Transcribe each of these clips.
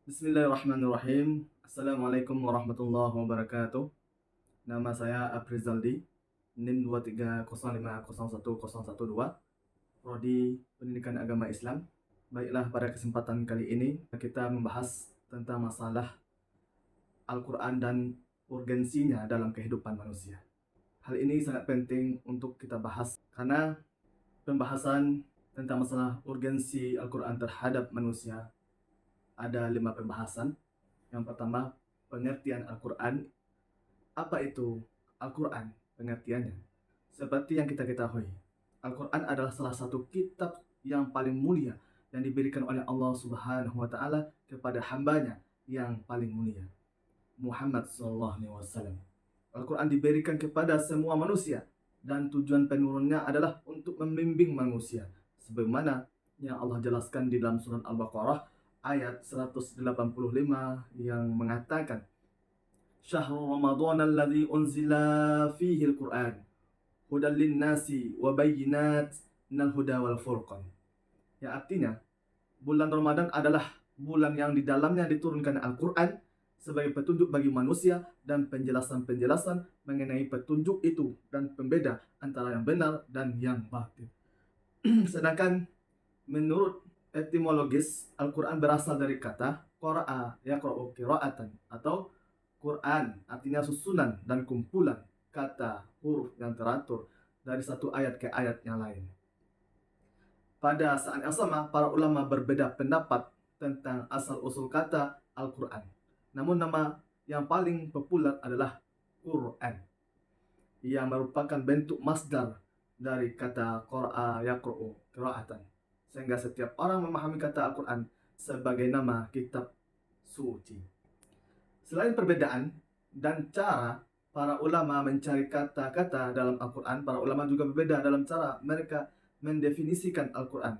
Bismillahirrahmanirrahim. Assalamualaikum warahmatullahi wabarakatuh. Nama saya Aprizaldi, NIM 230501012, Prodi Pendidikan Agama Islam. Baiklah, pada kesempatan kali ini kita membahas tentang masalah Al-Quran dan urgensinya dalam kehidupan manusia. Hal ini sangat penting untuk kita bahas karena pembahasan tentang masalah urgensi Al-Quran terhadap manusia ada 5 pembahasan. Yang pertama, pengertian Al-Quran. Apa itu Al-Quran? Pengertiannya. Seperti yang kita ketahui, Al-Quran adalah salah satu kitab yang paling mulia yang diberikan oleh Allah Subhanahu wa Ta'ala kepada hambanya yang paling mulia, Muhammad SAW. Al-Quran diberikan kepada semua manusia dan tujuan penurunnya adalah untuk membimbing manusia, sebagaimana yang Allah jelaskan di dalam surat Al-Baqarah ayat 185 yang mengatakan, Syahrul Ramadan alladzi unzila fihi al-Qur'an hudan lin-nasi wa bayyinat minal huda wal furqan. Yang artinya, bulan Ramadan adalah bulan yang di dalamnya diturunkan Al-Quran sebagai petunjuk bagi manusia dan penjelasan-penjelasan mengenai petunjuk itu dan pembeda antara yang benar dan yang batil. Sedangkan menurut etimologis, Al-Quran berasal dari kata qara'a yaqra'u qira'atan, atau Quran artinya susunan dan kumpulan kata huruf yang teratur dari satu ayat ke ayat yang lain. Pada saat yang sama, para ulama berbeda pendapat tentang asal-usul kata Al-Quran. Namun nama yang paling populer adalah Quran, yang merupakan bentuk masdar dari kata qara'a yaqra'u qira'atan, sehingga setiap orang memahami kata Al-Quran sebagai nama kitab suci. Selain perbedaan dan cara para ulama mencari kata-kata dalam Al-Quran, para ulama juga berbeda dalam cara mereka mendefinisikan Al-Quran.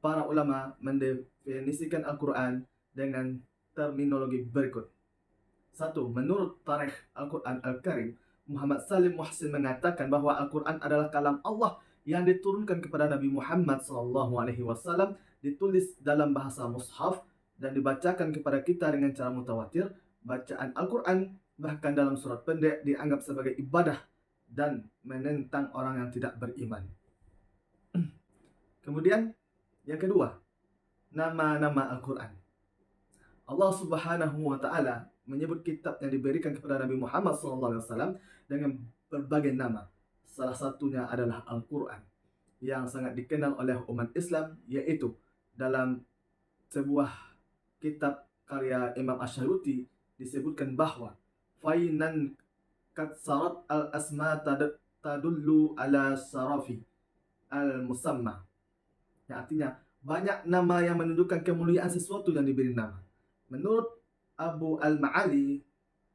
Para ulama mendefinisikan Al-Quran dengan terminologi berikut. 1. Menurut tarikh Al-Quran Al-Karim, Muhammad Salim Muhsin mengatakan bahwa Al-Quran adalah kalam Allah yang diturunkan kepada Nabi Muhammad SAW, ditulis dalam bahasa mushaf dan dibacakan kepada kita dengan cara mutawatir. Bacaan Al-Quran bahkan dalam surat pendek dianggap sebagai ibadah dan menentang orang yang tidak beriman. Kemudian yang kedua, nama-nama Al-Quran. Allah Subhanahu wa Ta'ala menyebut kitab yang diberikan kepada Nabi Muhammad SAW dengan berbagai nama. Salah satunya adalah Al-Quran, yang sangat dikenal oleh umat Islam, yaitu dalam sebuah kitab karya Imam Ash-Shayruti disebutkan bahwa fainan katsarat al-asma tadullu ala sarafi al-musamma, yang artinya banyak nama yang menunjukkan kemuliaan sesuatu yang diberi nama. Menurut Abu Al-Ma'ali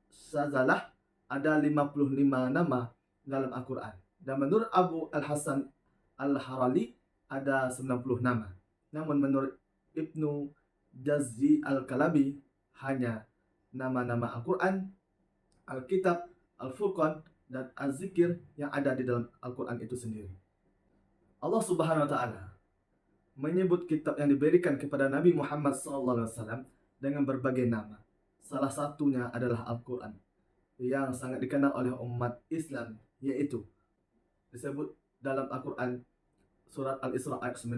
Syazalah, ada 55 nama dalam Al-Quran, dan menurut Abu Al-Hasan Al-Harali ada 90 nama. Namun menurut Ibnu Jazzi Al-Kalabi hanya nama-nama Al-Quran, Al-Kitab, Al-Furqan, dan Az-Zikir yang ada di dalam Al-Quran itu sendiri. Allah Subhanahu wa Ta'ala menyebut kitab yang diberikan kepada Nabi Muhammad SAW dengan berbagai nama. Salah satunya adalah Al-Quran, yang sangat dikenal oleh umat Islam, yaitu disebut dalam Al-Quran surat Al-Isra ayat 9,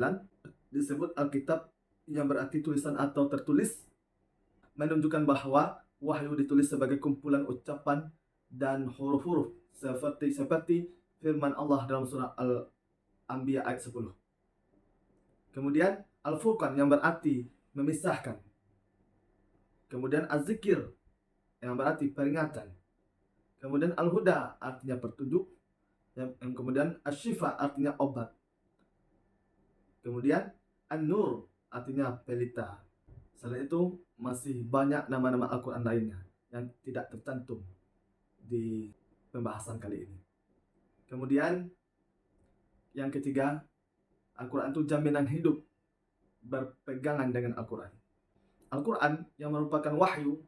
disebut Al-Kitab yang berarti tulisan atau tertulis, menunjukkan bahwa wahyu ditulis sebagai kumpulan ucapan dan huruf-huruf seperti firman Allah dalam surah Al-Anbiya ayat 10. Kemudian Al-Furqan yang berarti memisahkan. Kemudian Az-Zikir yang berarti peringatan. Kemudian Al-Huda artinya petunjuk. Kemudian Asy-Syifa artinya obat. Kemudian An-Nur artinya pelita. Selain itu masih banyak nama-nama Al-Quran lainnya yang tidak tercantum di pembahasan kali ini. Kemudian yang ketiga, Al-Quran itu jaminan hidup berpegangan dengan Al-Quran. Al-Quran yang merupakan wahyu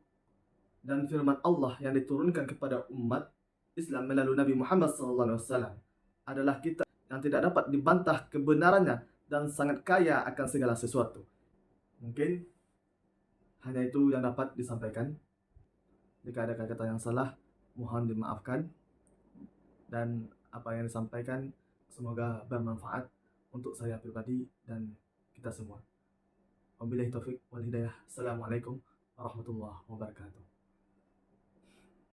dan firman Allah yang diturunkan kepada umat Islam melalui Nabi Muhammad SAW adalah kitab yang tidak dapat dibantah kebenarannya dan sangat kaya akan segala sesuatu. Mungkin Hanya itu yang dapat disampaikan. Jika ada kata-kata yang salah, mohon dimaafkan. Dan apa yang disampaikan semoga bermanfaat untuk saya pribadi dan kita semua. Wabillahi taufik wal hidayah. Assalamualaikum warahmatullahi wabarakatuh.